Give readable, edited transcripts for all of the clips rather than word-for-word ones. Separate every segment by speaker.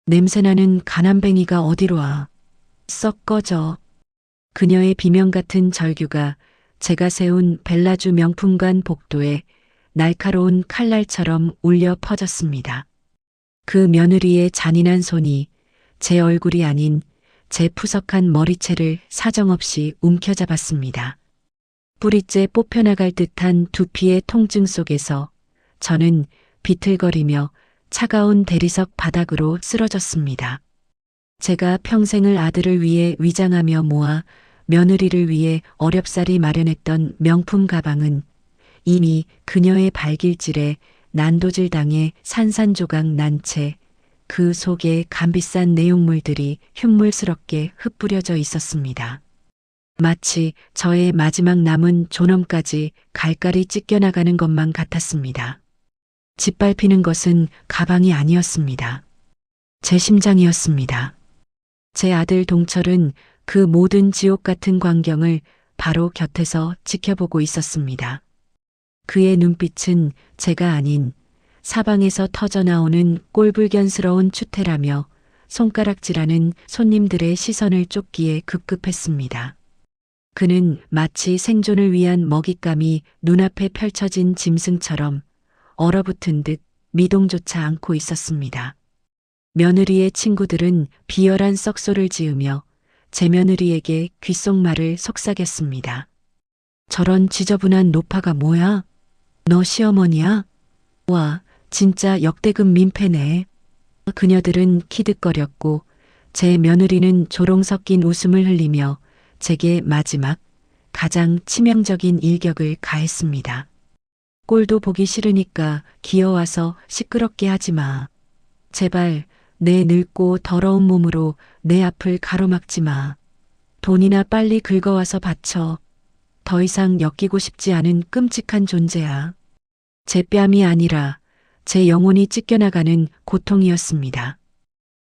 Speaker 1: 냄새나는 가난뱅이가 어디로 와. 썩 꺼져. 그녀의 비명 같은 절규가 제가 세운 벨라주 명품관 복도에 날카로운 칼날처럼 울려 퍼졌습니다. 그 며느리의 잔인한 손이 제 얼굴이 아닌 제 푸석한 머리채를 사정없이 움켜잡았습니다. 뿌리째 뽑혀나갈 듯한 두피의 통증 속에서 저는 비틀거리며 차가운 대리석 바닥으로 쓰러졌습니다. 제가 평생을 아들을 위해 위장하며 모아 며느리를 위해 어렵사리 마련했던 명품 가방은 이미 그녀의 발길질에 난도질 당해 산산조각 난 채 그 속에 값비싼 내용물들이 흉물스럽게 흩뿌려져 있었습니다. 마치 저의 마지막 남은 존엄까지 갈갈이 찢겨나가는 것만 같았습니다. 짓밟히는 것은 가방이 아니었습니다. 제 심장이었습니다. 제 아들 동철은 그 모든 지옥 같은 광경을 바로 곁에서 지켜보고 있었습니다. 그의 눈빛은 제가 아닌 사방에서 터져나오는 꼴불견스러운 추태라며 손가락질하는 손님들의 시선을 쫓기에 급급했습니다. 그는 마치 생존을 위한 먹잇감이 눈앞에 펼쳐진 짐승처럼 얼어붙은 듯 미동조차 않고 있었습니다. 며느리의 친구들은 비열한 썩소를 지으며 제 며느리에게 귓속말을 속삭였습니다. 저런 지저분한 노파가 뭐야? 너 시어머니야? 와, 진짜 역대급 민폐네. 그녀들은 키득거렸고 제 며느리는 조롱 섞인 웃음을 흘리며 제게 마지막 가장 치명적인 일격을 가했습니다. 꼴도 보기 싫으니까 기어와서 시끄럽게 하지 마. 제발 내 늙고 더러운 몸으로 내 앞을 가로막지 마. 돈이나 빨리 긁어와서 바쳐. 더 이상 엮이고 싶지 않은 끔찍한 존재야. 제 뺨이 아니라 제 영혼이 찢겨나가는 고통이었습니다.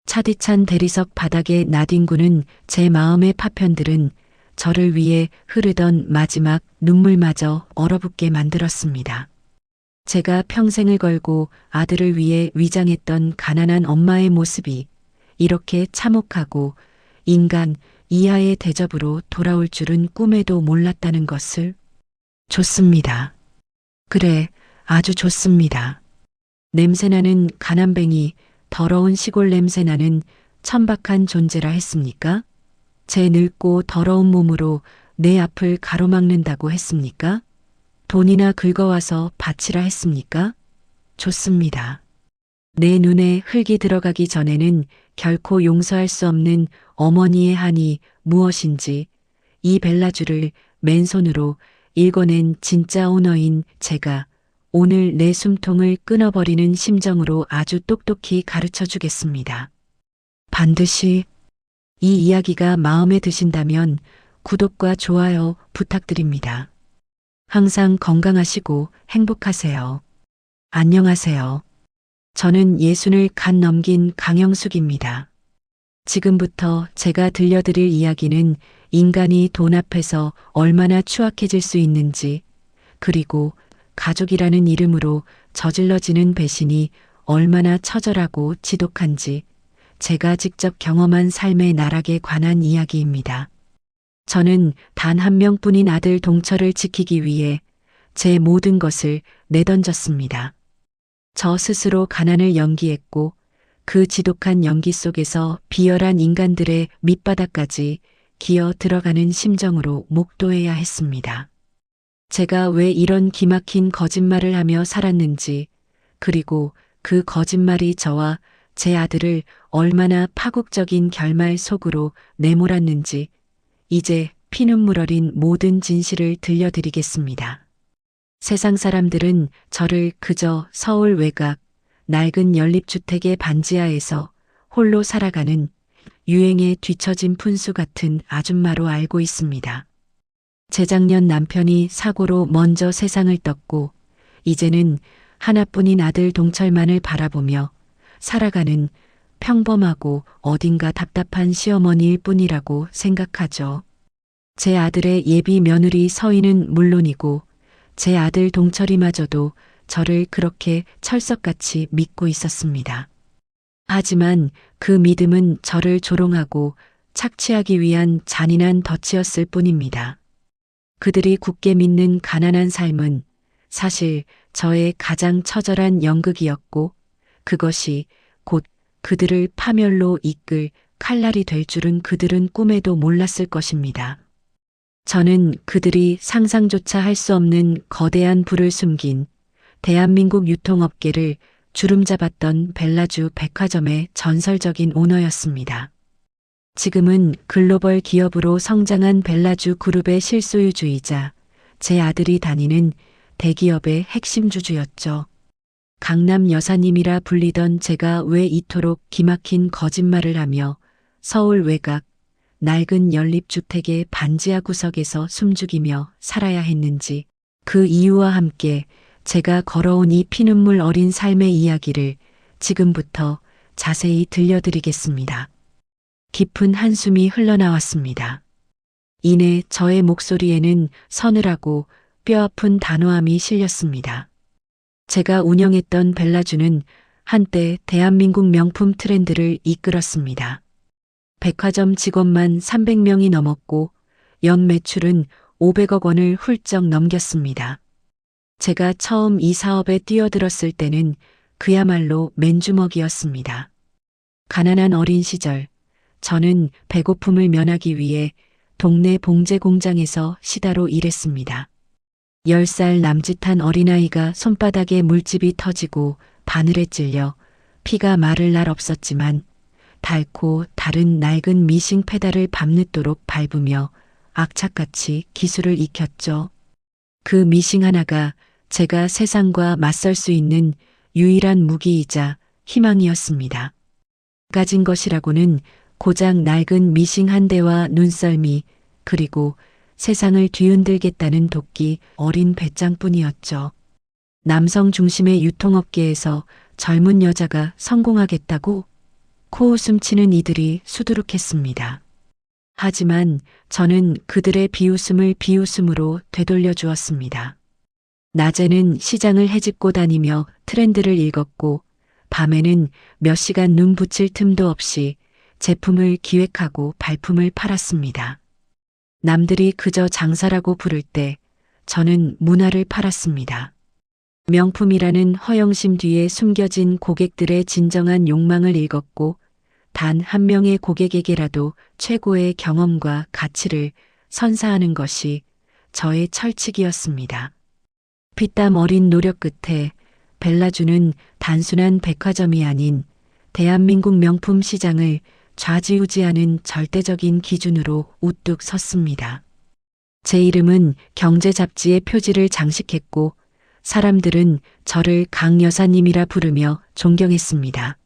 Speaker 1: 차디찬 대리석 바닥에 나뒹구는 제 마음의 파편들은 저를 위해 흐르던 마지막 눈물마저 얼어붙게 만들었습니다. 제가 평생을 걸고 아들을 위해 위장했던 가난한 엄마의 모습이 이렇게 참혹하고 인간 이하의 대접으로 돌아올 줄은 꿈에도 몰랐다는 것을. 좋습니다. 그래, 아주 좋습니다. 냄새나는 가난뱅이, 더러운 시골 냄새나는 천박한 존재라 했습니까? 제 늙고 더러운 몸으로 내 앞을 가로막는다고 했습니까? 돈이나 긁어와서 바치라 했습니까? 좋습니다. 내 눈에 흙이 들어가기 전에는 결코 용서할 수 없는 어머니의 한이 무엇인지 이 벨라주를 맨손으로 읽어낸 진짜 오너인 제가 오늘 내 숨통을 끊어버리는 심정으로 아주 똑똑히 가르쳐 주겠습니다. 반드시. 이 이야기가 마음에 드신다면 구독과 좋아요 부탁드립니다. 항상 건강하시고 행복하세요. 안녕하세요. 저는 예순을 갓 넘긴 강영숙입니다. 지금부터 제가 들려드릴 이야기는 인간이 돈 앞에서 얼마나 추악해질 수 있는지, 그리고 가족이라는 이름으로 저질러지는 배신이 얼마나 처절하고 지독한지 제가 직접 경험한 삶의 나락에 관한 이야기입니다. 저는 단 한 명뿐인 아들 동철을 지키기 위해 제 모든 것을 내던졌습니다. 저 스스로 가난을 연기했고 그 지독한 연기 속에서 비열한 인간들의 밑바닥까지 기어 들어가는 심정으로 목도해야 했습니다. 제가 왜 이런 기막힌 거짓말을 하며 살았는지, 그리고 그 거짓말이 저와 제 아들을 얼마나 파국적인 결말 속으로 내몰았는지 이제 피눈물 어린 모든 진실을 들려드리겠습니다. 세상 사람들은 저를 그저 서울 외곽 낡은 연립주택의 반지하에서 홀로 살아가는 유행에 뒤처진 푼수 같은 아줌마로 알고 있습니다. 재작년 남편이 사고로 먼저 세상을 떴고 이제는 하나뿐인 아들 동철만을 바라보며 살아가는 평범하고 어딘가 답답한 시어머니일 뿐이라고 생각하죠. 제 아들의 예비 며느리 서희는 물론이고 제 아들 동철이마저도 저를 그렇게 철석같이 믿고 있었습니다. 하지만 그 믿음은 저를 조롱하고 착취하기 위한 잔인한 덫이었을 뿐입니다. 그들이 굳게 믿는 가난한 삶은 사실 저의 가장 처절한 연극이었고 그것이 곧 그들을 파멸로 이끌 칼날이 될 줄은 그들은 꿈에도 몰랐을 것입니다. 저는 그들이 상상조차 할 수 없는 거대한 불을 숨긴 대한민국 유통업계를 주름잡았던 벨라주 백화점의 전설적인 오너였습니다. 지금은 글로벌 기업으로 성장한 벨라주 그룹의 실소유주이자 제 아들이 다니는 대기업의 핵심 주주였죠. 강남 여사님이라 불리던 제가 왜 이토록 기막힌 거짓말을 하며 서울 외곽 낡은 연립주택의 반지하 구석에서 숨죽이며 살아야 했는지 그 이유와 함께 제가 걸어온 이 피눈물 어린 삶의 이야기를 지금부터 자세히 들려드리겠습니다. 깊은 한숨이 흘러나왔습니다. 이내 저의 목소리에는 서늘하고 뼈아픈 단호함이 실렸습니다. 제가 운영했던 벨라주는 한때 대한민국 명품 트렌드를 이끌었습니다. 백화점 직원만 300명이 넘었고 연 매출은 500억 원을 훌쩍 넘겼습니다. 제가 처음 이 사업에 뛰어들었을 때는 그야말로 맨주먹이었습니다. 가난한 어린 시절, 저는 배고픔을 면하기 위해 동네 봉제 공장에서 시다로 일했습니다. 10살 남짓한 어린아이가 손바닥에 물집이 터지고 바늘에 찔려 피가 마를 날 없었지만 닳고 다른 낡은 미싱 페달을 밤늦도록 밟으며 악착같이 기술을 익혔죠. 그 미싱 하나가 제가 세상과 맞설 수 있는 유일한 무기이자 희망이었습니다. 가진 것이라고는 고작 낡은 미싱 한 대와 눈썰미 그리고 세상을 뒤흔들겠다는 도끼 어린 배짱뿐이었죠. 남성 중심의 유통업계에서 젊은 여자가 성공하겠다고 코웃음 치는 이들이 수두룩했습니다. 하지만 저는 그들의 비웃음을 비웃음으로 되돌려 주었습니다. 낮에는 시장을 헤집고 다니며 트렌드를 읽었고 밤에는 몇 시간 눈 붙일 틈도 없이 제품을 기획하고 발품을 팔았습니다. 남들이 그저 장사라고 부를 때 저는 문화를 팔았습니다. 명품이라는 허영심 뒤에 숨겨진 고객들의 진정한 욕망을 읽었고 단 한 명의 고객에게라도 최고의 경험과 가치를 선사하는 것이 저의 철칙이었습니다. 피땀 어린 노력 끝에 벨라주는 단순한 백화점이 아닌 대한민국 명품 시장을 좌지우지하는 절대적인 기준으로 우뚝 섰습니다. 제 이름은 경제 잡지의 표지를 장식했고 사람들은 저를 강 여사님이라 부르며 존경했습니다.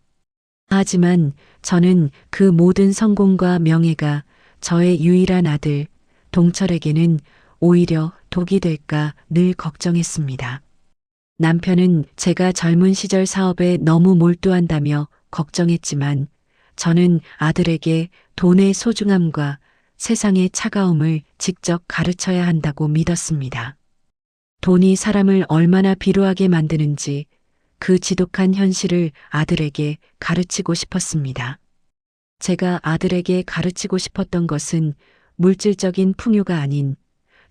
Speaker 1: 하지만 저는 그 모든 성공과 명예가 저의 유일한 아들 동철에게는 오히려 독이 될까 늘 걱정했습니다. 남편은 제가 젊은 시절 사업에 너무 몰두한다며 걱정했지만 저는 아들에게 돈의 소중함과 세상의 차가움을 직접 가르쳐야 한다고 믿었습니다. 돈이 사람을 얼마나 비루하게 만드는지 그 지독한 현실을 아들에게 가르치고 싶었습니다. 제가 아들에게 가르치고 싶었던 것은 물질적인 풍요가 아닌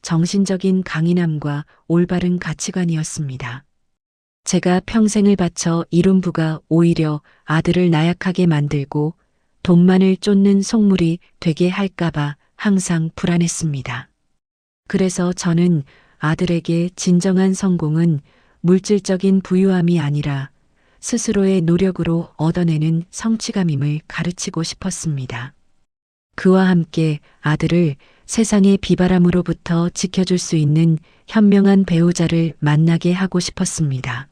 Speaker 1: 정신적인 강인함과 올바른 가치관이었습니다. 제가 평생을 바쳐 이룬 부가 오히려 아들을 나약하게 만들고 돈만을 쫓는 속물이 되게 할까봐 항상 불안했습니다. 그래서 저는 아들에게 진정한 성공은 물질적인 부유함이 아니라 스스로의 노력으로 얻어내는 성취감임을 가르치고 싶었습니다. 그와 함께 아들을 세상의 비바람으로부터 지켜줄 수 있는 현명한 배우자를 만나게 하고 싶었습니다.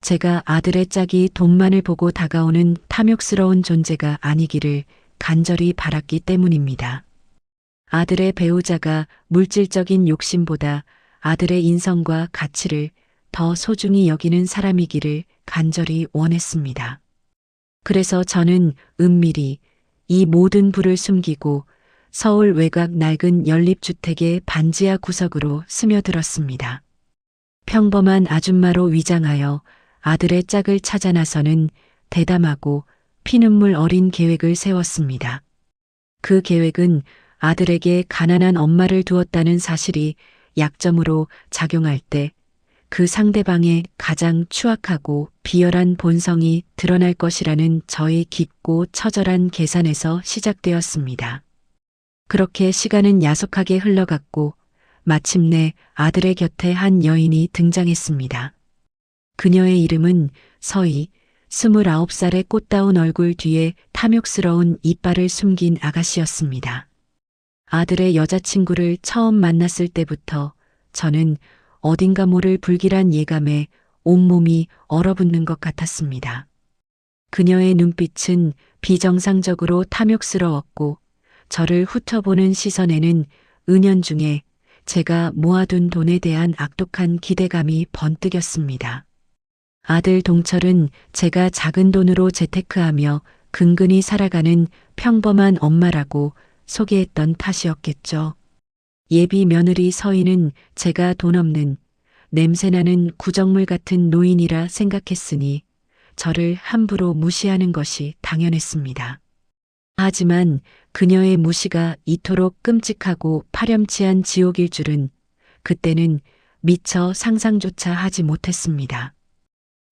Speaker 1: 제가 아들의 짝이 돈만을 보고 다가오는 탐욕스러운 존재가 아니기를 간절히 바랐기 때문입니다. 아들의 배우자가 물질적인 욕심보다 아들의 인성과 가치를 더 소중히 여기는 사람이기를 간절히 원했습니다. 그래서 저는 은밀히 이 모든 부를 숨기고 서울 외곽 낡은 연립주택의 반지하 구석으로 스며들었습니다. 평범한 아줌마로 위장하여 아들의 짝을 찾아 나서는 대담하고 피눈물 어린 계획을 세웠습니다. 그 계획은 아들에게 가난한 엄마를 두었다는 사실이 약점으로 작용할 때 그 상대방의 가장 추악하고 비열한 본성이 드러날 것이라는 저의 깊고 처절한 계산에서 시작되었습니다. 그렇게 시간은 야속하게 흘러갔고 마침내 아들의 곁에 한 여인이 등장했습니다. 그녀의 이름은 서희, 29살의 꽃다운 얼굴 뒤에 탐욕스러운 이빨을 숨긴 아가씨였습니다. 아들의 여자친구를 처음 만났을 때부터 저는 어딘가 모를 불길한 예감에 온몸이 얼어붙는 것 같았습니다. 그녀의 눈빛은 비정상적으로 탐욕스러웠고 저를 훑어보는 시선에는 은연중에 제가 모아둔 돈에 대한 악독한 기대감이 번뜩였습니다. 아들 동철은 제가 작은 돈으로 재테크하며 근근히 살아가는 평범한 엄마라고 소개했던 탓이었겠죠. 예비 며느리 서희는 제가 돈 없는 냄새나는 구정물 같은 노인이라 생각했으니 저를 함부로 무시하는 것이 당연했습니다. 하지만 그녀의 무시가 이토록 끔찍하고 파렴치한 지옥일 줄은 그때는 미처 상상조차 하지 못했습니다.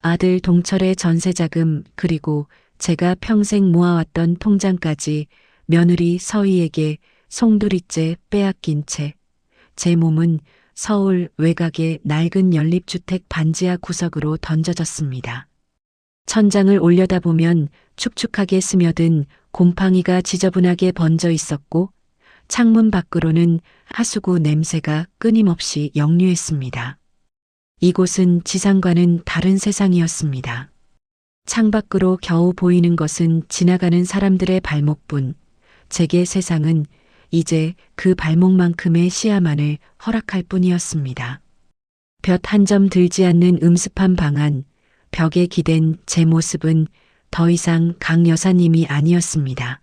Speaker 1: 아들 동철의 전세자금 그리고 제가 평생 모아왔던 통장까지 며느리 서희에게 송두리째 빼앗긴 채 제 몸은 서울 외곽의 낡은 연립주택 반지하 구석으로 던져졌습니다. 천장을 올려다보면 축축하게 스며든 곰팡이가 지저분하게 번져 있었고 창문 밖으로는 하수구 냄새가 끊임없이 역류했습니다. 이곳은 지상과는 다른 세상이었습니다. 창밖으로 겨우 보이는 것은 지나가는 사람들의 발목뿐, 제게 세상은 이제 그 발목만큼의 시야만을 허락할 뿐이었습니다. 볕 한 점 들지 않는 음습한 방 안, 벽에 기댄 제 모습은 더 이상 강 여사님이 아니었습니다.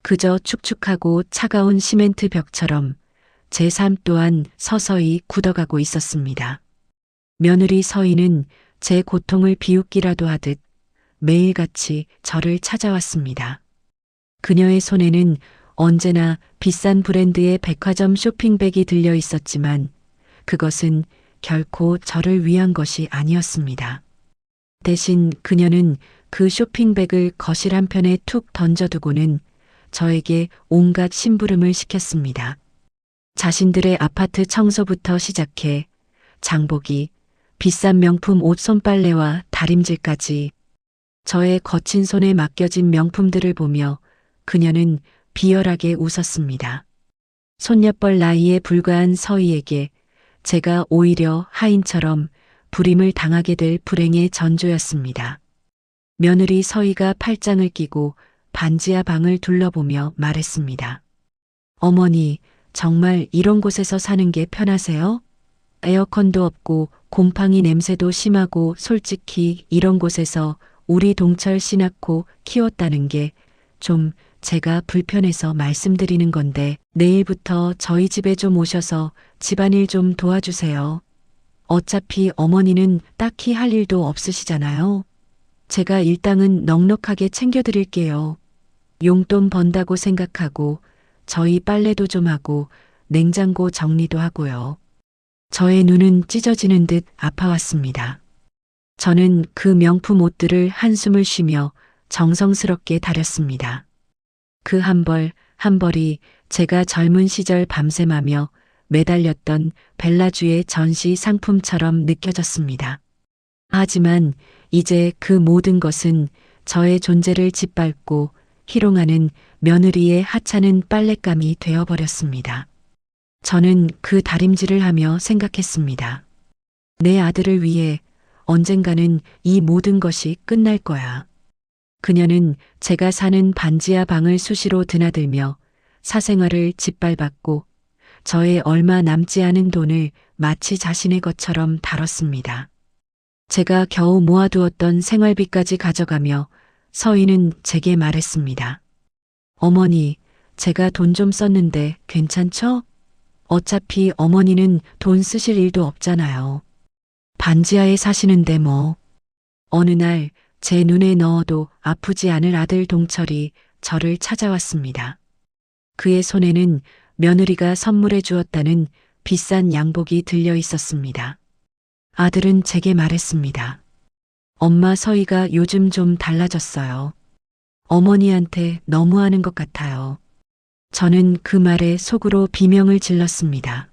Speaker 1: 그저 축축하고 차가운 시멘트 벽처럼 제 삶 또한 서서히 굳어가고 있었습니다. 며느리 서희는 제 고통을 비웃기라도 하듯 매일같이 저를 찾아왔습니다. 그녀의 손에는 언제나 비싼 브랜드의 백화점 쇼핑백이 들려 있었지만 그것은 결코 저를 위한 것이 아니었습니다. 대신 그녀는 그 쇼핑백을 거실 한편에 툭 던져두고는 저에게 온갖 심부름을 시켰습니다. 자신들의 아파트 청소부터 시작해 장보기, 비싼 명품 옷 손빨래와 다림질까지 저의 거친 손에 맡겨진 명품들을 보며 그녀는 비열하게 웃었습니다. 손녀뻘 나이에 불과한 서희에게 제가 오히려 하인처럼 불임을 당하게 될 불행의 전조였습니다. 며느리 서희가 팔짱을 끼고 반지하 방을 둘러보며 말했습니다. 어머니, 정말 이런 곳에서 사는 게 편하세요? 에어컨도 없고 곰팡이 냄새도 심하고 솔직히 이런 곳에서 우리 동철 씨 낳고 키웠다는 게 좀 제가 불편해서 말씀드리는 건데 내일부터 저희 집에 좀 오셔서 집안일 좀 도와주세요. 어차피 어머니는 딱히 할 일도 없으시잖아요. 제가 일당은 넉넉하게 챙겨드릴게요. 용돈 번다고 생각하고 저희 빨래도 좀 하고 냉장고 정리도 하고요. 저의 눈은 찢어지는 듯 아파왔습니다. 저는 그 명품 옷들을 한숨을 쉬며 정성스럽게 다렸습니다. 그 한 벌 한 벌이 제가 젊은 시절 밤샘하며 매달렸던 벨라주의 전시 상품처럼 느껴졌습니다. 하지만 이제 그 모든 것은 저의 존재를 짓밟고 희롱하는 며느리의 하찮은 빨랫감이 되어버렸습니다. 저는 그 다림질을 하며 생각했습니다. 내 아들을 위해 언젠가는 이 모든 것이 끝날 거야. 그녀는 제가 사는 반지하 방을 수시로 드나들며 사생활을 짓밟았고 저의 얼마 남지 않은 돈을 마치 자신의 것처럼 다뤘습니다. 제가 겨우 모아두었던 생활비까지 가져가며 서희는 제게 말했습니다. 어머니, 제가 돈 좀 썼는데 괜찮죠? 어차피 어머니는 돈 쓰실 일도 없잖아요. 반지하에 사시는데 뭐. 어느 날 제 눈에 넣어도 아프지 않을 아들 동철이 저를 찾아왔습니다. 그의 손에는 며느리가 선물해 주었다는 비싼 양복이 들려 있었습니다. 아들은 제게 말했습니다. 엄마, 서희가 요즘 좀 달라졌어요. 어머니한테 너무하는 것 같아요. 저는 그 말에 속으로 비명을 질렀습니다.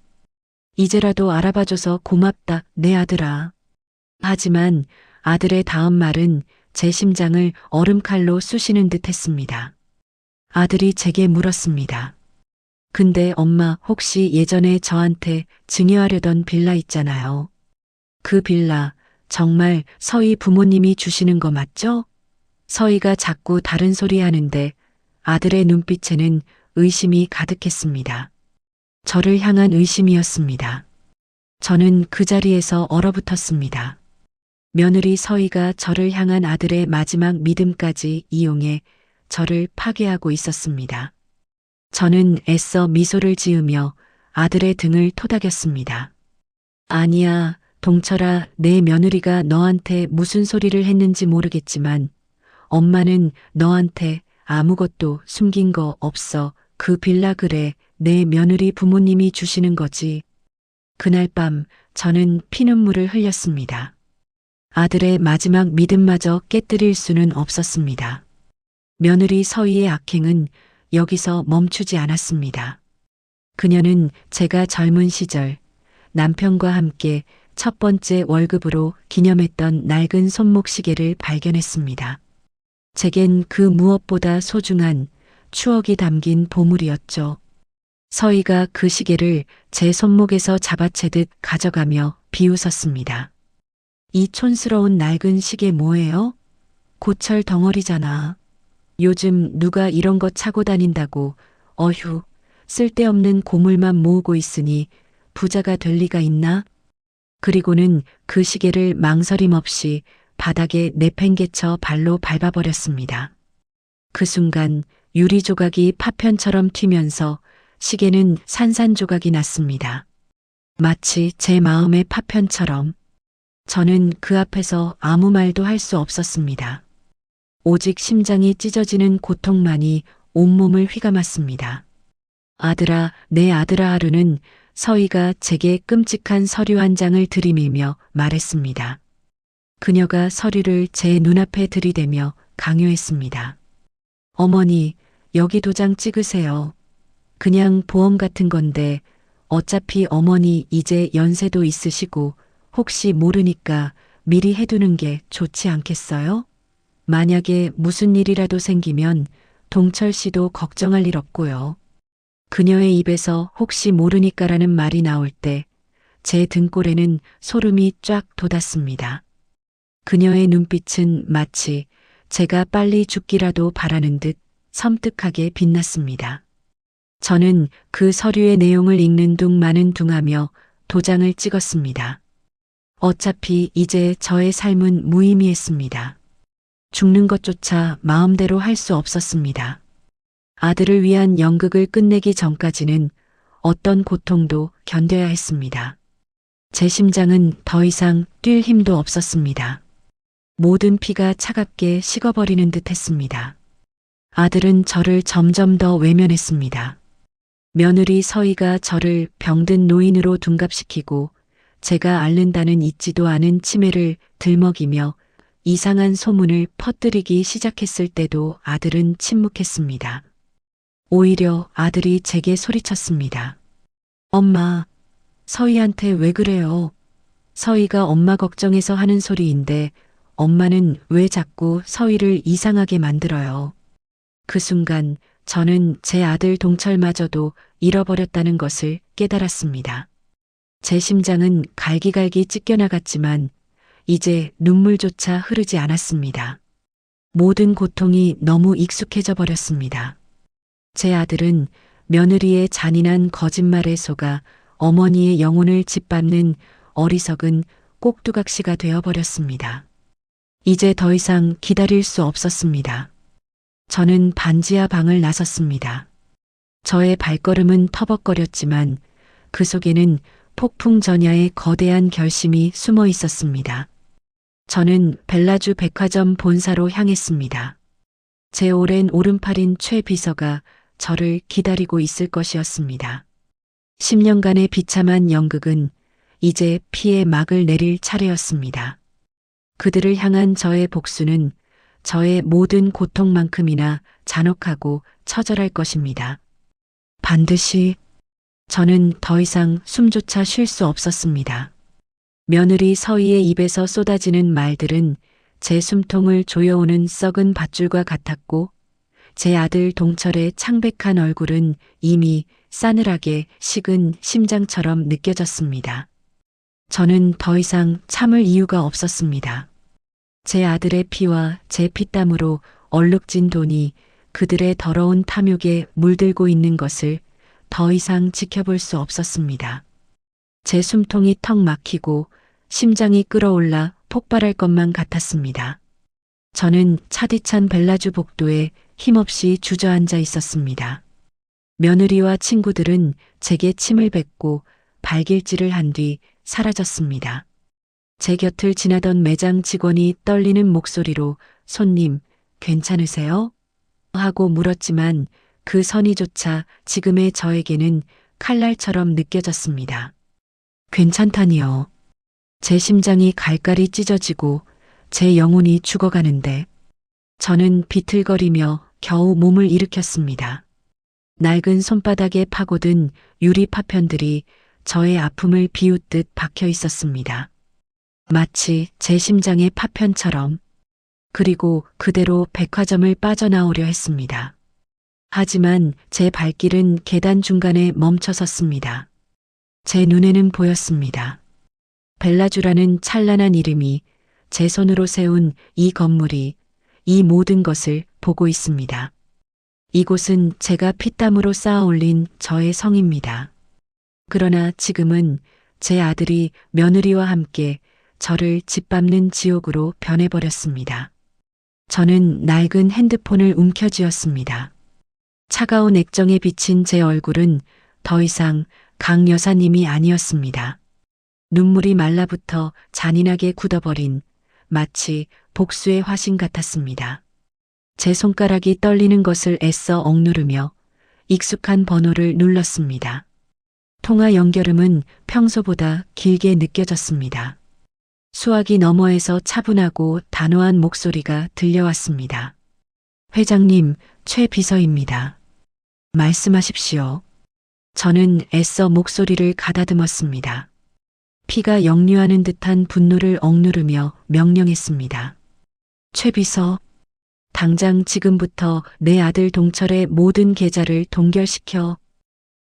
Speaker 1: 이제라도 알아봐줘서 고맙다, 내 아들아. 하지만 아들의 다음 말은 제 심장을 얼음칼로 쑤시는 듯 했습니다. 아들이 제게 물었습니다. 근데 엄마, 혹시 예전에 저한테 증여하려던 빌라 있잖아요. 그 빌라 정말 서희 부모님이 주시는 거 맞죠? 서희가 자꾸 다른 소리 하는데 아들의 눈빛에는 의심이 가득했습니다. 저를 향한 의심이었습니다. 저는 그 자리에서 얼어붙었습니다. 며느리 서희가 저를 향한 아들의 마지막 믿음까지 이용해 저를 파괴하고 있었습니다. 저는 애써 미소를 지으며 아들의 등을 토닥였습니다. 아니야, 동철아, 내 며느리가 너한테 무슨 소리를 했는지 모르겠지만 엄마는 너한테 아무것도 숨긴 거 없어. 그 빌라 그래, 내 며느리 부모님이 주시는 거지. 그날 밤 저는 피눈물을 흘렸습니다. 아들의 마지막 믿음마저 깨뜨릴 수는 없었습니다. 며느리 서희의 악행은 여기서 멈추지 않았습니다. 그녀는 제가 젊은 시절 남편과 함께 첫 번째 월급으로 기념했던 낡은 손목 시계를 발견했습니다. 제겐 그 무엇보다 소중한 추억이 담긴 보물이었죠. 서희가 그 시계를 제 손목에서 잡아채듯 가져가며 비웃었습니다. 이 촌스러운 낡은 시계 뭐예요? 고철 덩어리잖아. 요즘 누가 이런 거 차고 다닌다고. 어휴, 쓸데없는 고물만 모으고 있으니 부자가 될 리가 있나? 그리고는 그 시계를 망설임 없이 바닥에 내팽개쳐 발로 밟아버렸습니다. 그 순간 유리 조각이 파편처럼 튀면서 시계는 산산조각이 났습니다. 마치 제 마음의 파편처럼. 저는 그 앞에서 아무 말도 할 수 없었습니다. 오직 심장이 찢어지는 고통만이 온몸을 휘감았습니다. 아들아, 내 아들아. 하루는 서희가 제게 끔찍한 서류 한 장을 들이밀며 말했습니다. 그녀가 서류를 제 눈앞에 들이대며 강요했습니다. 어머니, 여기 도장 찍으세요. 그냥 보험 같은 건데 어차피 어머니 이제 연세도 있으시고 혹시 모르니까 미리 해두는 게 좋지 않겠어요? 만약에 무슨 일이라도 생기면 동철 씨도 걱정할 일 없고요. 그녀의 입에서 혹시 모르니까라는 말이 나올 때 제 등골에는 소름이 쫙 돋았습니다. 그녀의 눈빛은 마치 제가 빨리 죽기라도 바라는 듯 섬뜩하게 빛났습니다. 저는 그 서류의 내용을 읽는 둥 마는 둥 하며 도장을 찍었습니다. 어차피 이제 저의 삶은 무의미했습니다. 죽는 것조차 마음대로 할 수 없었습니다. 아들을 위한 연극을 끝내기 전까지는 어떤 고통도 견뎌야 했습니다. 제 심장은 더 이상 뛸 힘도 없었습니다. 모든 피가 차갑게 식어버리는 듯 했습니다. 아들은 저를 점점 더 외면했습니다. 며느리 서희가 저를 병든 노인으로 둔갑시키고 제가 앓는다는 잊지도 않은 치매를 들먹이며 이상한 소문을 퍼뜨리기 시작했을 때도 아들은 침묵했습니다. 오히려 아들이 제게 소리쳤습니다. 엄마, 서희한테 왜 그래요? 서희가 엄마 걱정해서 하는 소리인데 엄마는 왜 자꾸 서희를 이상하게 만들어요? 그 순간 저는 제 아들 동철마저도 잃어버렸다는 것을 깨달았습니다. 제 심장은 갈기갈기 찢겨나갔지만 이제 눈물조차 흐르지 않았습니다. 모든 고통이 너무 익숙해져 버렸습니다. 제 아들은 며느리의 잔인한 거짓말에 속아 어머니의 영혼을 짓밟는 어리석은 꼭두각시가 되어버렸습니다. 이제 더 이상 기다릴 수 없었습니다. 저는 반지하 방을 나섰습니다. 저의 발걸음은 터벅거렸지만 그 속에는 폭풍 전야의 거대한 결심이 숨어 있었습니다. 저는 벨라주 백화점 본사로 향했습니다. 제 오랜 오른팔인 최 비서가 저를 기다리고 있을 것이었습니다. 10년간의 비참한 연극은 이제 피의 막을 내릴 차례였습니다. 그들을 향한 저의 복수는 저의 모든 고통만큼이나 잔혹하고 처절할 것입니다. 반드시. 저는 더 이상 숨조차 쉴 수 없었습니다. 며느리 서희의 입에서 쏟아지는 말들은 제 숨통을 조여오는 썩은 밧줄과 같았고, 제 아들 동철의 창백한 얼굴은 이미 싸늘하게 식은 심장처럼 느껴졌습니다. 저는 더 이상 참을 이유가 없었습니다. 제 아들의 피와 제 피땀으로 얼룩진 돈이 그들의 더러운 탐욕에 물들고 있는 것을 더 이상 지켜볼 수 없었습니다. 제 숨통이 턱 막히고 심장이 끓어올라 폭발할 것만 같았습니다. 저는 차디찬 벨라주 복도에 힘없이 주저앉아 있었습니다. 며느리와 친구들은 제게 침을 뱉고 발길질을 한 뒤 사라졌습니다. 제 곁을 지나던 매장 직원이 떨리는 목소리로 손님, 괜찮으세요? 하고 물었지만 그 선의조차 지금의 저에게는 칼날처럼 느껴졌습니다. 괜찮다니요. 제 심장이 갈갈이 찢어지고 제 영혼이 죽어가는데 저는 비틀거리며 겨우 몸을 일으켰습니다. 낡은 손바닥에 파고든 유리 파편들이 저의 아픔을 비웃듯 박혀 있었습니다. 마치 제 심장의 파편처럼. 그리고 그대로 백화점을 빠져나오려 했습니다. 하지만 제 발길은 계단 중간에 멈춰섰습니다. 제 눈에는 보였습니다. 벨라주라는 찬란한 이름이 제 손으로 세운 이 건물이 이 모든 것을 보고 있습니다. 이곳은 제가 피땀으로 쌓아 올린 저의 성입니다. 그러나 지금은 제 아들이 며느리와 함께 저를 짓밟는 지옥으로 변해버렸습니다. 저는 낡은 핸드폰을 움켜쥐었습니다. 차가운 액정에 비친 제 얼굴은 더 이상 강 여사님이 아니었습니다. 눈물이 말라붙어 잔인하게 굳어버린 마치 복수의 화신 같았습니다. 제 손가락이 떨리는 것을 애써 억누르며 익숙한 번호를 눌렀습니다. 통화 연결음은 평소보다 길게 느껴졌습니다. 수화기 너머에서 차분하고 단호한 목소리가 들려왔습니다. 회장님, 최 비서입니다. 말씀하십시오. 저는 애써 목소리를 가다듬었습니다. 피가 역류하는 듯한 분노를 억누르며 명령했습니다. 최 비서, 당장 지금부터 내 아들 동철의 모든 계좌를 동결시켜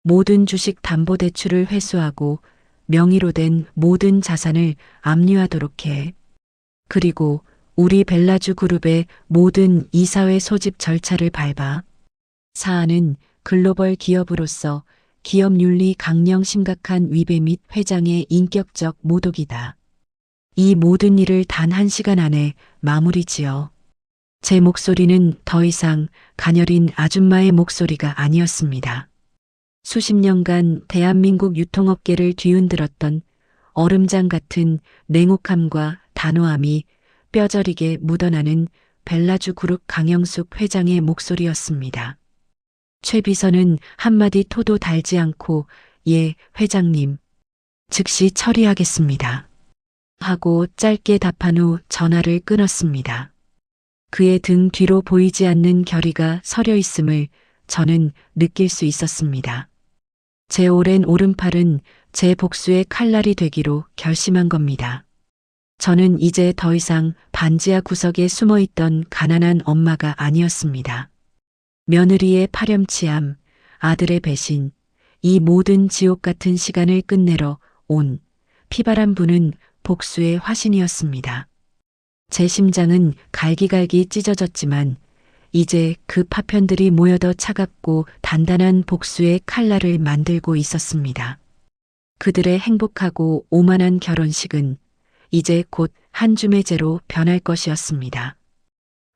Speaker 1: 모든 주식 담보대출을 회수하고 명의로 된 모든 자산을 압류하도록 해. 그리고 우리 벨라주 그룹의 모든 이사회 소집 절차를 밟아. 사안은 글로벌 기업으로서 기업 윤리 강령 심각한 위배 및 회장의 인격적 모독이다. 이 모든 일을 단 1시간 안에 마무리 지어. 제 목소리는 더 이상 가녀린 아줌마의 목소리가 아니었습니다. 수십 년간 대한민국 유통업계를 뒤흔들었던 얼음장 같은 냉혹함과 단호함이 뼈저리게 묻어나는 벨라주 그룹 강영숙 회장의 목소리였습니다. 최 비서는 한마디 토도 달지 않고 예, 회장님. 즉시 처리하겠습니다. 하고 짧게 답한 후 전화를 끊었습니다. 그의 등 뒤로 보이지 않는 결의가 서려 있음을 저는 느낄 수 있었습니다. 제 오랜 오른팔은 제 복수의 칼날이 되기로 결심한 겁니다. 저는 이제 더 이상 반지하 구석에 숨어있던 가난한 엄마가 아니었습니다. 며느리의 파렴치함, 아들의 배신, 이 모든 지옥 같은 시간을 끝내러 온 피바람 부는 복수의 화신이었습니다. 제 심장은 갈기갈기 찢어졌지만 이제 그 파편들이 모여 더 차갑고 단단한 복수의 칼날을 만들고 있었습니다. 그들의 행복하고 오만한 결혼식은 이제 곧 한 줌의 재로 변할 것이었습니다.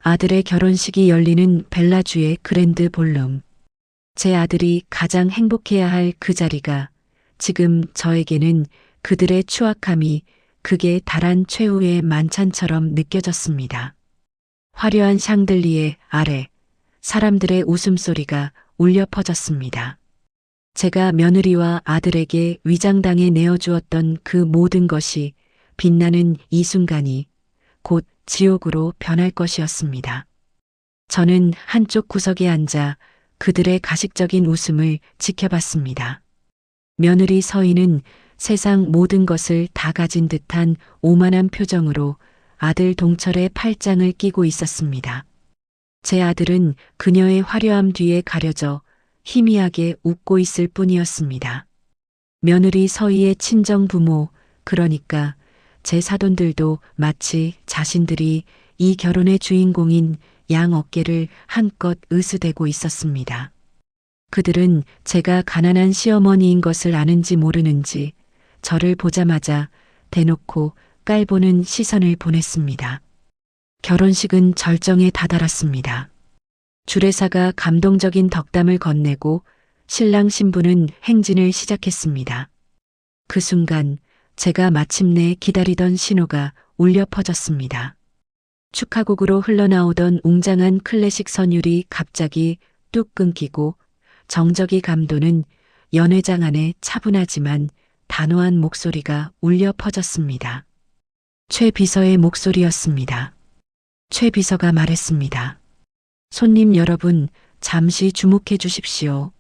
Speaker 1: 아들의 결혼식이 열리는 벨라주의 그랜드 볼룸. 제 아들이 가장 행복해야 할 그 자리가 지금 저에게는 그들의 추악함이 그게 달한 최후의 만찬처럼 느껴졌습니다. 화려한 샹들리에 아래 사람들의 웃음소리가 울려 퍼졌습니다. 제가 며느리와 아들에게 위장당에 내어주었던 그 모든 것이 빛나는 이 순간이 곧 지옥으로 변할 것이었습니다. 저는 한쪽 구석에 앉아 그들의 가식적인 웃음을 지켜봤습니다. 며느리 서희는 세상 모든 것을 다 가진 듯한 오만한 표정으로 아들 동철의 팔짱을 끼고 있었습니다. 제 아들은 그녀의 화려함 뒤에 가려져 희미하게 웃고 있을 뿐이었습니다. 며느리 서희의 친정 부모, 그러니까 제 사돈들도 마치 자신들이 이 결혼의 주인공인 양 어깨를 한껏 으스대고 있었습니다. 그들은 제가 가난한 시어머니인 것을 아는지 모르는지 저를 보자마자 대놓고 깔보는 시선을 보냈습니다. 결혼식은 절정에 다다랐습니다. 주례사가 감동적인 덕담을 건네고 신랑 신부는 행진을 시작했습니다. 그 순간 제가 마침내 기다리던 신호가 울려 퍼졌습니다. 축하곡으로 흘러나오던 웅장한 클래식 선율이 갑자기 뚝 끊기고 정적이 감도는 연회장 안에 차분하지만 단호한 목소리가 울려 퍼졌습니다. 최 비서의 목소리였습니다. 최 비서가 말했습니다. 손님 여러분, 잠시 주목해 주십시오.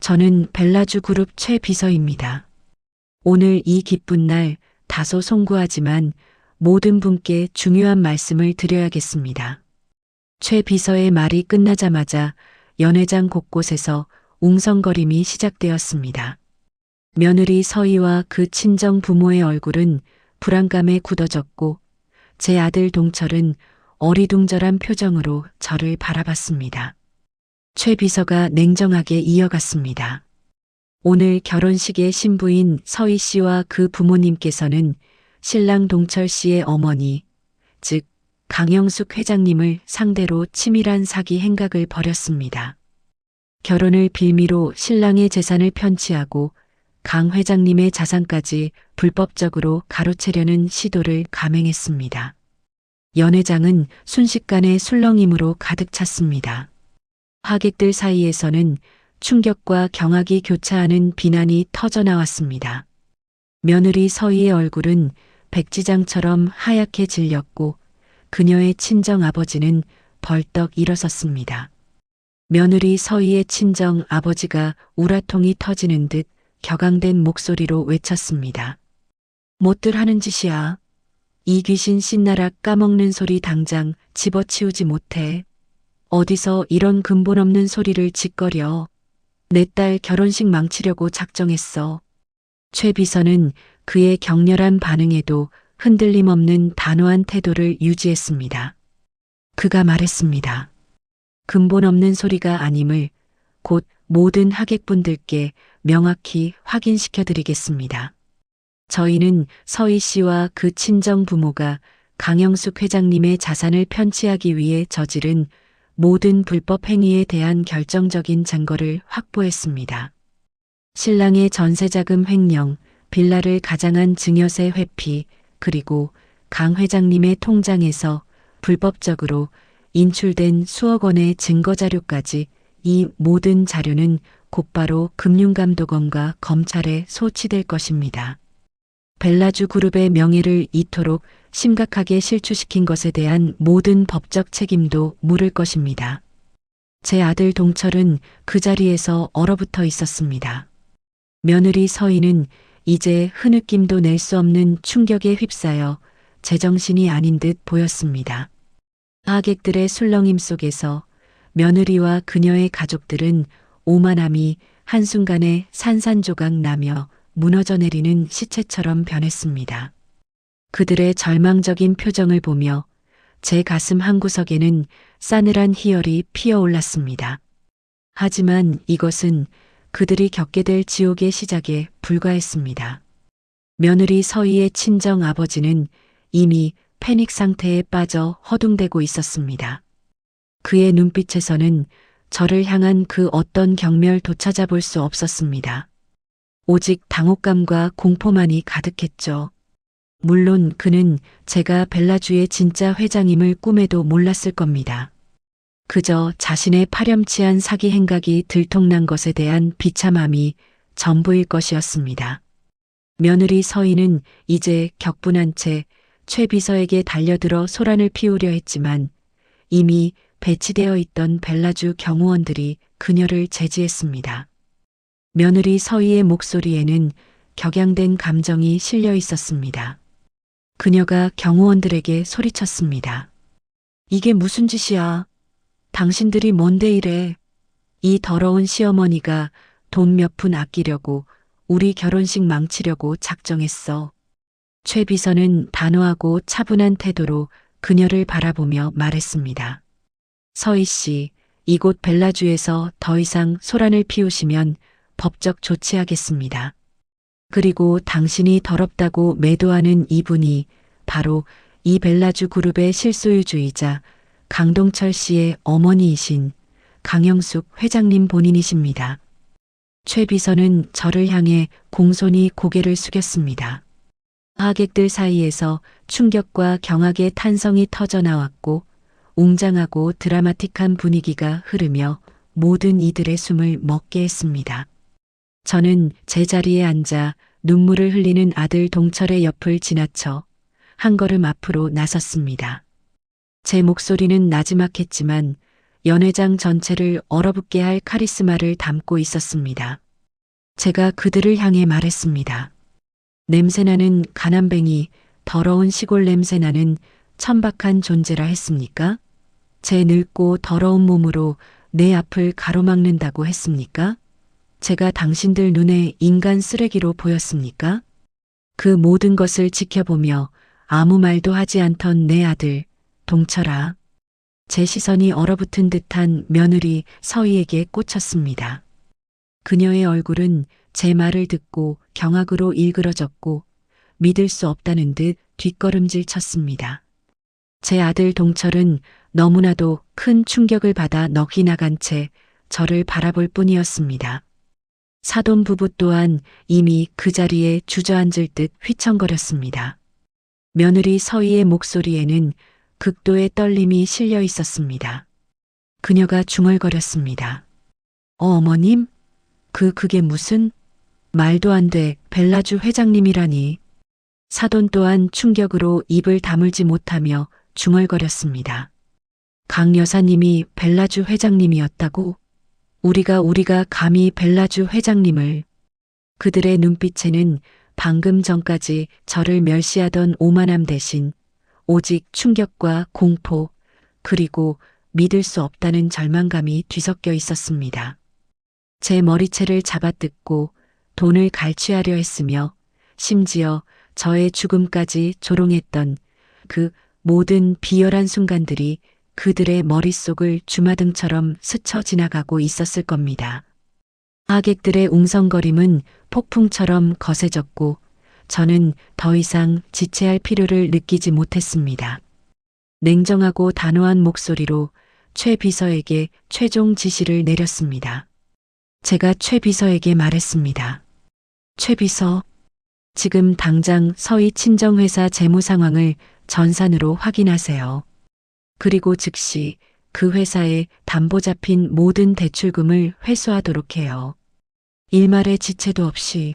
Speaker 1: 저는 벨라주 그룹 최 비서입니다. 오늘 이 기쁜 날 다소 송구하지만 모든 분께 중요한 말씀을 드려야겠습니다. 최 비서의 말이 끝나자마자 연회장 곳곳에서 웅성거림이 시작되었습니다. 며느리 서희와 그 친정 부모의 얼굴은 불안감에 굳어졌고 제 아들 동철은 어리둥절한 표정으로 저를 바라봤습니다. 최 비서가 냉정하게 이어갔습니다. 오늘 결혼식의 신부인 서희 씨와 그 부모님께서는 신랑 동철 씨의 어머니, 즉 강영숙 회장님을 상대로 치밀한 사기 행각을 벌였습니다. 결혼을 빌미로 신랑의 재산을 편취하고 강 회장님의 자산까지 불법적으로 가로채려는 시도를 감행했습니다. 연회장은 순식간에 술렁임으로 가득 찼습니다. 하객들 사이에서는 충격과 경악이 교차하는 비난이 터져나왔습니다. 며느리 서희의 얼굴은 백지장처럼 하얗게 질렸고 그녀의 친정 아버지는 벌떡 일어섰습니다. 며느리 서희의 친정 아버지가 우라통이 터지는 듯 격앙된 목소리로 외쳤습니다. 못들 하는 짓이야. 이 귀신 신나락 까먹는 소리 당장 집어치우지 못해. 어디서 이런 근본 없는 소리를 짓거려. 내 딸 결혼식 망치려고 작정했어. 최 비서는 그의 격렬한 반응에도 흔들림 없는 단호한 태도를 유지했습니다. 그가 말했습니다. 근본 없는 소리가 아님을 곧 모든 하객분들께 명확히 확인시켜 드리겠습니다. 저희는 서희 씨와 그 친정 부모가 강영숙 회장님의 자산을 편취하기 위해 저지른 모든 불법 행위에 대한 결정적인 증거를 확보했습니다. 신랑의 전세자금 횡령, 빌라를 가장한 증여세 회피, 그리고 강 회장님의 통장에서 불법적으로 인출된 수억 원의 증거자료까지 이 모든 자료는 곧바로 금융감독원과 검찰에 소치될 것입니다. 벨라주 그룹의 명예를 이토록 심각하게 실추시킨 것에 대한 모든 법적 책임도 물을 것입니다. 제 아들 동철은 그 자리에서 얼어붙어 있었습니다. 며느리 서희는 이제 흐느낌도 낼 수 없는 충격에 휩싸여 제정신이 아닌 듯 보였습니다. 하객들의 술렁임 속에서 며느리와 그녀의 가족들은 오만함이 한순간에 산산조각 나며 무너져 내리는 시체처럼 변했습니다. 그들의 절망적인 표정을 보며 제 가슴 한구석에는 싸늘한 희열이 피어올랐습니다. 하지만 이것은 그들이 겪게 될 지옥의 시작에 불과했습니다. 며느리 서희의 친정 아버지는 이미 패닉 상태에 빠져 허둥대고 있었습니다. 그의 눈빛에서는 저를 향한 그 어떤 경멸도 찾아볼 수 없었습니다. 오직 당혹감과 공포만이 가득했죠. 물론 그는 제가 벨라주의 진짜 회장임을 꿈에도 몰랐을 겁니다. 그저 자신의 파렴치한 사기 행각이 들통난 것에 대한 비참함이 전부일 것이었습니다. 며느리 서희는 이제 격분한 채 최 비서에게 달려들어 소란을 피우려 했지만 이미 배치되어 있던 벨라주 경호원들이 그녀를 제지했습니다. 며느리 서희의 목소리에는 격양된 감정이 실려 있었습니다. 그녀가 경호원들에게 소리쳤습니다. 이게 무슨 짓이야? 당신들이 뭔데 이래? 이 더러운 시어머니가 돈 몇 푼 아끼려고 우리 결혼식 망치려고 작정했어. 최 비서는 단호하고 차분한 태도로 그녀를 바라보며 말했습니다. 서희 씨, 이곳 벨라주에서 더 이상 소란을 피우시면 법적 조치하겠습니다. 그리고 당신이 더럽다고 매도하는 이분이 바로 이 벨라주 그룹의 실소유주이자 강동철 씨의 어머니이신 강영숙 회장님 본인이십니다. 최 비서는 저를 향해 공손히 고개를 숙였습니다. 하객들 사이에서 충격과 경악의 탄성이 터져 나왔고 웅장하고 드라마틱한 분위기가 흐르며 모든 이들의 숨을 멎게 했습니다. 저는 제자리에 앉아 눈물을 흘리는 아들 동철의 옆을 지나쳐 한 걸음 앞으로 나섰습니다. 제 목소리는 나지막했지만 연회장 전체를 얼어붙게 할 카리스마를 담고 있었습니다. 제가 그들을 향해 말했습니다. 냄새나는 가난뱅이, 더러운 시골 냄새나는 천박한 존재라 했습니까? 제 늙고 더러운 몸으로 내 앞을 가로막는다고 했습니까? 제가 당신들 눈에 인간 쓰레기로 보였습니까? 그 모든 것을 지켜보며 아무 말도 하지 않던 내 아들, 동철아. 제 시선이 얼어붙은 듯한 며느리 서희에게 꽂혔습니다. 그녀의 얼굴은 제 말을 듣고 경악으로 일그러졌고 믿을 수 없다는 듯 뒷걸음질 쳤습니다. 제 아들 동철은 너무나도 큰 충격을 받아 넋이 나간 채 저를 바라볼 뿐이었습니다. 사돈 부부 또한 이미 그 자리에 주저앉을 듯 휘청거렸습니다. 며느리 서희의 목소리에는 극도의 떨림이 실려 있었습니다. 그녀가 중얼거렸습니다. 어머님? 그게 무슨? 말도 안 돼, 벨라주 회장님이라니. 사돈 또한 충격으로 입을 다물지 못하며 중얼거렸습니다. 강 여사님이 벨라주 회장님이었다고? 우리가 감히 벨라주 회장님을. 그들의 눈빛에는 방금 전까지 저를 멸시하던 오만함 대신 오직 충격과 공포, 그리고 믿을 수 없다는 절망감이 뒤섞여 있었습니다. 제 머리채를 잡아뜯고 돈을 갈취하려 했으며 심지어 저의 죽음까지 조롱했던 그 모든 비열한 순간들이 그들의 머릿속을 주마등처럼 스쳐 지나가고 있었을 겁니다. 하객들의 웅성거림은 폭풍처럼 거세졌고 저는 더 이상 지체할 필요를 느끼지 못했습니다. 냉정하고 단호한 목소리로 최 비서에게 최종 지시를 내렸습니다. 제가 최 비서에게 말했습니다. 최 비서, 지금 당장 서희 친정회사 재무 상황을 전산으로 확인하세요. 그리고 즉시 그 회사에 담보 잡힌 모든 대출금을 회수하도록 해요. 일말의 지체도 없이.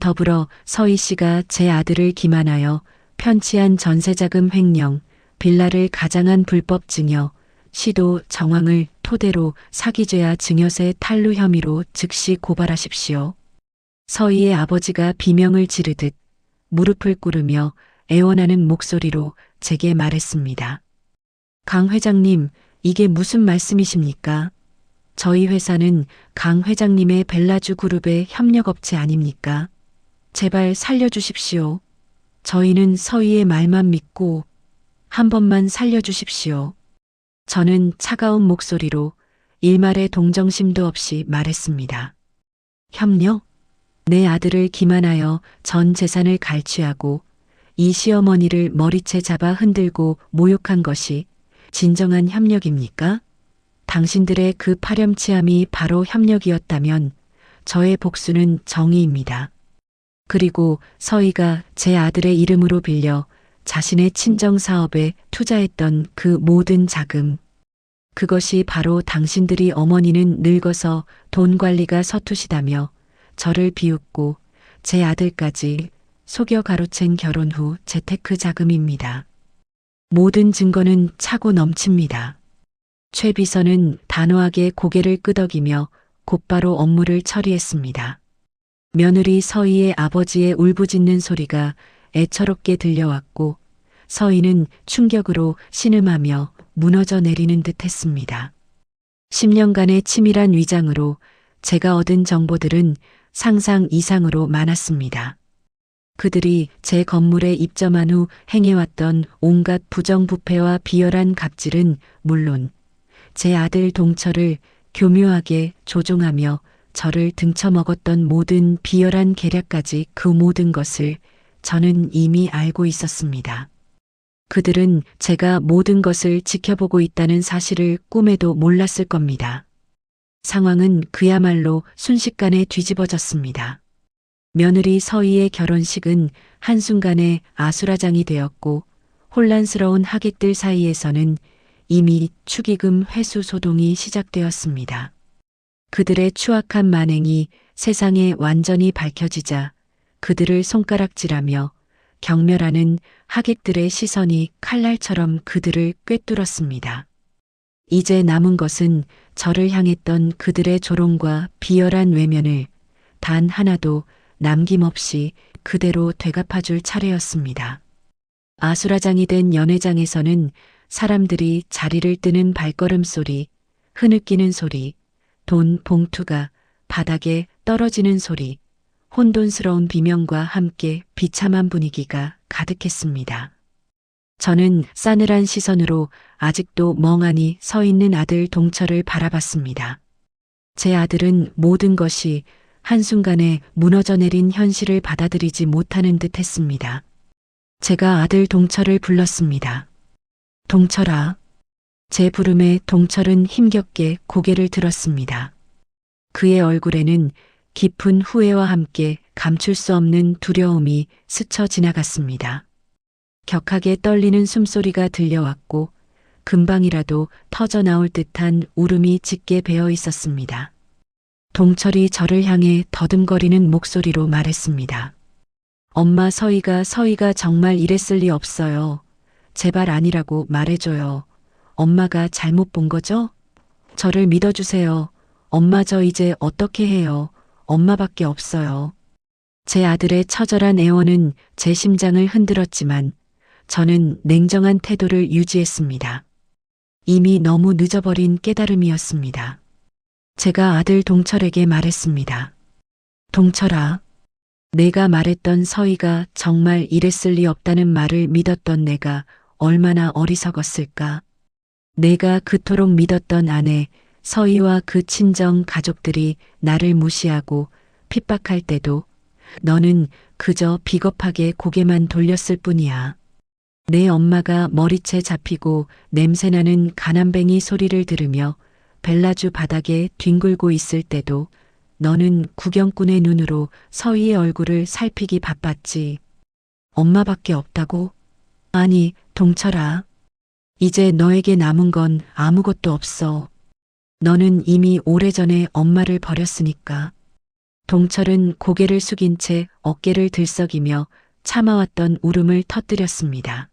Speaker 1: 더불어 서희 씨가 제 아들을 기만하여 편취한 전세자금 횡령, 빌라를 가장한 불법 증여, 시도 정황을 토대로 사기죄와 증여세 탈루 혐의로 즉시 고발하십시오. 서희의 아버지가 비명을 지르듯 무릎을 꿇으며 애원하는 목소리로 제게 말했습니다. 강 회장님, 이게 무슨 말씀이십니까? 저희 회사는 강 회장님의 벨라주 그룹의 협력업체 아닙니까? 제발 살려주십시오. 저희는 서희의 말만 믿고 한 번만 살려주십시오. 저는 차가운 목소리로 일말의 동정심도 없이 말했습니다. 협력? 내 아들을 기만하여 전 재산을 갈취하고 이 시어머니를 머리채 잡아 흔들고 모욕한 것이 진정한 협력입니까? 당신들의 그 파렴치함이 바로 협력이었다면 저의 복수는 정의입니다. 그리고 서희가 제 아들의 이름으로 빌려 자신의 친정 사업에 투자했던 그 모든 자금. 그것이 바로 당신들이 어머니는 늙어서 돈 관리가 서투시다며 저를 비웃고 제 아들까지 속여 가로챈 결혼 후 재테크 자금입니다. 모든 증거는 차고 넘칩니다. 최 비서는 단호하게 고개를 끄덕이며 곧바로 업무를 처리했습니다. 며느리 서희의 아버지의 울부짖는 소리가 애처롭게 들려왔고 서희는 충격으로 신음하며 무너져 내리는 듯 했습니다. 10년간의 치밀한 위장으로 제가 얻은 정보들은 상상 이상으로 많았습니다. 그들이 제 건물에 입점한 후 행해왔던 온갖 부정부패와 비열한 갑질은 물론 제 아들 동철을 교묘하게 조종하며 저를 등쳐먹었던 모든 비열한 계략까지 그 모든 것을 저는 이미 알고 있었습니다. 그들은 제가 모든 것을 지켜보고 있다는 사실을 꿈에도 몰랐을 겁니다. 상황은 그야말로 순식간에 뒤집어졌습니다. 며느리 서희의 결혼식은 한순간에 아수라장이 되었고 혼란스러운 하객들 사이에서는 이미 축의금 회수 소동이 시작되었습니다. 그들의 추악한 만행이 세상에 완전히 밝혀지자 그들을 손가락질하며 경멸하는 하객들의 시선이 칼날처럼 그들을 꿰뚫었습니다. 이제 남은 것은 저를 향했던 그들의 조롱과 비열한 외면을 단 하나도 남김없이 그대로 되갚아줄 차례였습니다. 아수라장이 된 연회장에서는 사람들이 자리를 뜨는 발걸음 소리, 흐느끼는 소리, 돈 봉투가 바닥에 떨어지는 소리, 혼돈스러운 비명과 함께 비참한 분위기가 가득했습니다. 저는 싸늘한 시선으로 아직도 멍하니 서 있는 아들 동철을 바라봤습니다. 제 아들은 모든 것이 한순간에 무너져 내린 현실을 받아들이지 못하는 듯 했습니다. 제가 아들 동철을 불렀습니다. 동철아. 제 부름에 동철은 힘겹게 고개를 들었습니다. 그의 얼굴에는 깊은 후회와 함께 감출 수 없는 두려움이 스쳐 지나갔습니다. 격하게 떨리는 숨소리가 들려왔고 금방이라도 터져 나올 듯한 울음이 짙게 배어 있었습니다. 동철이 저를 향해 더듬거리는 목소리로 말했습니다. 엄마 서희가 정말 이랬을 리 없어요. 제발 아니라고 말해줘요. 엄마가 잘못 본 거죠? 저를 믿어주세요. 엄마 저 이제 어떻게 해요? 엄마밖에 없어요. 제 아들의 처절한 애원은 제 심장을 흔들었지만 저는 냉정한 태도를 유지했습니다. 이미 너무 늦어버린 깨달음이었습니다. 제가 아들 동철에게 말했습니다. 동철아, 내가 말했던 서희가 정말 이랬을 리 없다는 말을 믿었던 내가 얼마나 어리석었을까. 내가 그토록 믿었던 아내 서희와 그 친정 가족들이 나를 무시하고 핍박할 때도 너는 그저 비겁하게 고개만 돌렸을 뿐이야. 내 엄마가 머리채 잡히고 냄새나는 가난뱅이 소리를 들으며 벨라주 바닥에 뒹굴고 있을 때도 너는 구경꾼의 눈으로 서희의 얼굴을 살피기 바빴지. 엄마밖에 없다고? 아니, 동철아. 이제 너에게 남은 건 아무것도 없어. 너는 이미 오래전에 엄마를 버렸으니까. 동철은 고개를 숙인 채 어깨를 들썩이며 참아왔던 울음을 터뜨렸습니다.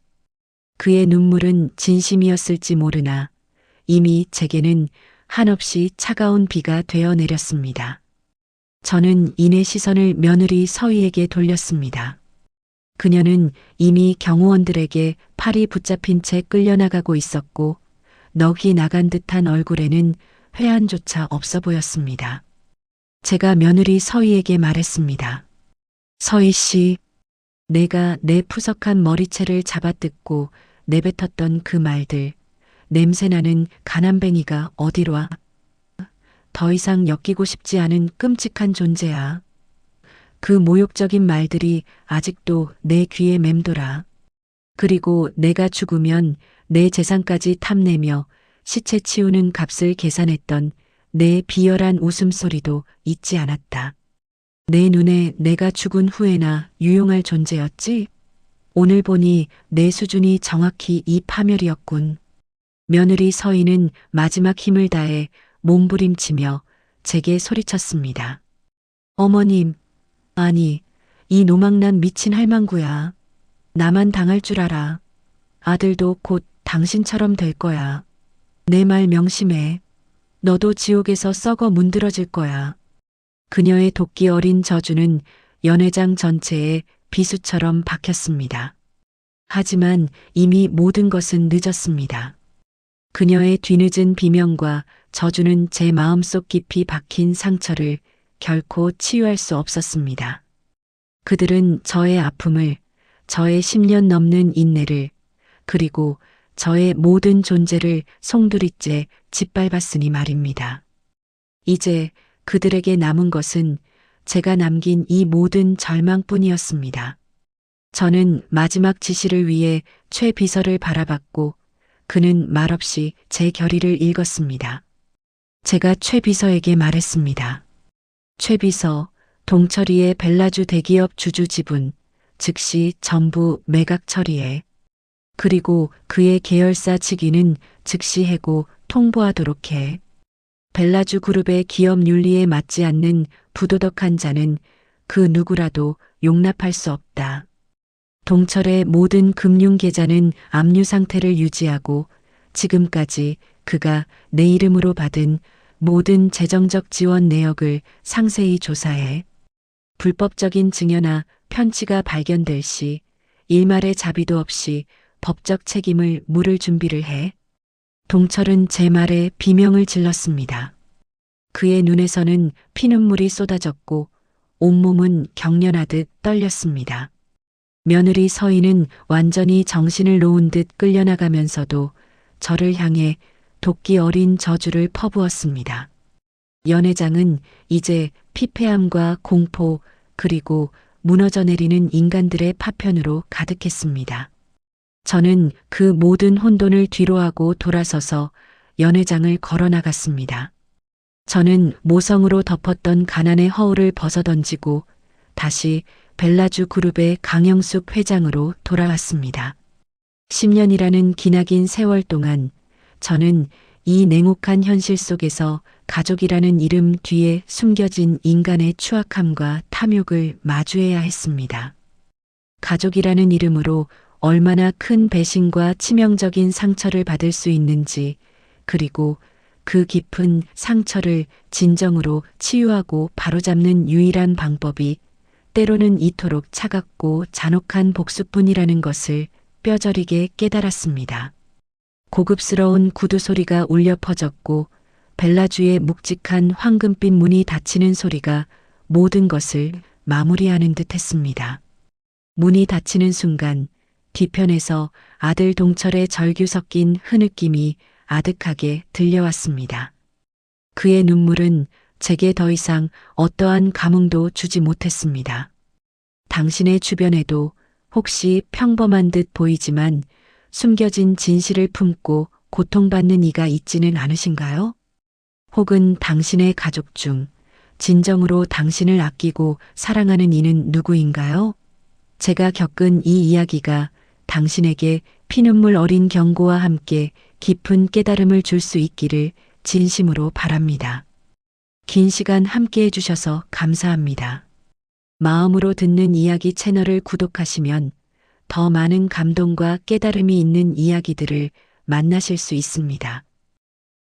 Speaker 1: 그의 눈물은 진심이었을지 모르나 이미 제게는 한없이 차가운 비가 되어 내렸습니다. 저는 이내 시선을 며느리 서희에게 돌렸습니다. 그녀는 이미 경호원들에게 팔이 붙잡힌 채 끌려나가고 있었고 넋이 나간 듯한 얼굴에는 회한조차 없어 보였습니다. 제가 며느리 서희에게 말했습니다. 서희 씨, 내가 내 푸석한 머리채를 잡아뜯고 내뱉었던 그 말들, 냄새나는 가난뱅이가 어디로 와? 더 이상 엮이고 싶지 않은 끔찍한 존재야. 그 모욕적인 말들이 아직도 내 귀에 맴돌아. 그리고 내가 죽으면 내 재산까지 탐내며 시체 치우는 값을 계산했던 내 비열한 웃음소리도 잊지 않았다. 내 눈에 내가 죽은 후에나 유용할 존재였지? 오늘 보니 내 수준이 정확히 이 파멸이었군. 며느리 서희는 마지막 힘을 다해 몸부림치며 제게 소리쳤습니다. 어머님, 아니, 이 노망난 미친 할망구야. 나만 당할 줄 알아. 아들도 곧 당신처럼 될 거야. 내 말 명심해. 너도 지옥에서 썩어 문드러질 거야. 그녀의 도끼 어린 저주는 연회장 전체에 비수처럼 박혔습니다. 하지만 이미 모든 것은 늦었습니다. 그녀의 뒤늦은 비명과 저주는 제 마음속 깊이 박힌 상처를 결코 치유할 수 없었습니다. 그들은 저의 아픔을, 저의 10년 넘는 인내를, 그리고 저의 모든 존재를 송두리째 짓밟았으니 말입니다. 이제 그들에게 남은 것은 제가 남긴 이 모든 절망뿐이었습니다. 저는 마지막 지시를 위해 최 비서를 바라봤고 그는 말없이 제 결의를 읽었습니다. 제가 최 비서에게 말했습니다. 최 비서, 동철이의 벨라주 대기업 주주 지분, 즉시 전부 매각 처리해. 그리고 그의 계열사 직위는 즉시 해고 통보하도록 해. 벨라주 그룹의 기업 윤리에 맞지 않는 부도덕한 자는 그 누구라도 용납할 수 없다. 동철의 모든 금융 계좌는 압류 상태를 유지하고 지금까지 그가 내 이름으로 받은 모든 재정적 지원 내역을 상세히 조사해. 불법적인 증여나 편취가 발견될 시 일말의 자비도 없이 법적 책임을 물을 준비를 해. 동철은 제 말에 비명을 질렀습니다. 그의 눈에서는 피눈물이 쏟아졌고 온몸은 경련하듯 떨렸습니다. 며느리 서희는 완전히 정신을 놓은 듯 끌려나가면서도 저를 향해 도끼 어린 저주를 퍼부었습니다. 연회장은 이제 피폐함과 공포 그리고 무너져 내리는 인간들의 파편으로 가득했습니다. 저는 그 모든 혼돈을 뒤로하고 돌아서서 연회장을 걸어나갔습니다. 저는 모성으로 덮었던 가난의 허울을 벗어던지고 다시 벨라주 그룹의 강영숙 회장으로 돌아왔습니다. 10년이라는 기나긴 세월 동안 저는 이 냉혹한 현실 속에서 가족이라는 이름 뒤에 숨겨진 인간의 추악함과 탐욕을 마주해야 했습니다. 가족이라는 이름으로 얼마나 큰 배신과 치명적인 상처를 받을 수 있는지, 그리고 그 깊은 상처를 진정으로 치유하고 바로잡는 유일한 방법이 때로는 이토록 차갑고 잔혹한 복수뿐이라는 것을 뼈저리게 깨달았습니다. 고급스러운 구두 소리가 울려 퍼졌고 벨라주의 묵직한 황금빛 문이 닫히는 소리가 모든 것을 마무리하는 듯 했습니다. 문이 닫히는 순간 뒤편에서 아들 동철의 절규 섞인 흐느낌이 아득하게 들려왔습니다. 그의 눈물은 제게 더 이상 어떠한 감흥도 주지 못했습니다. 당신의 주변에도 혹시 평범한 듯 보이지만 숨겨진 진실을 품고 고통받는 이가 있지는 않으신가요? 혹은 당신의 가족 중 진정으로 당신을 아끼고 사랑하는 이는 누구인가요? 제가 겪은 이 이야기가 당신에게 피눈물 어린 경고와 함께 깊은 깨달음을 줄 수 있기를 진심으로 바랍니다. 긴 시간 함께 해주셔서 감사합니다. 마음으로 듣는 이야기 채널을 구독하시면 더 많은 감동과 깨달음이 있는 이야기들을 만나실 수 있습니다.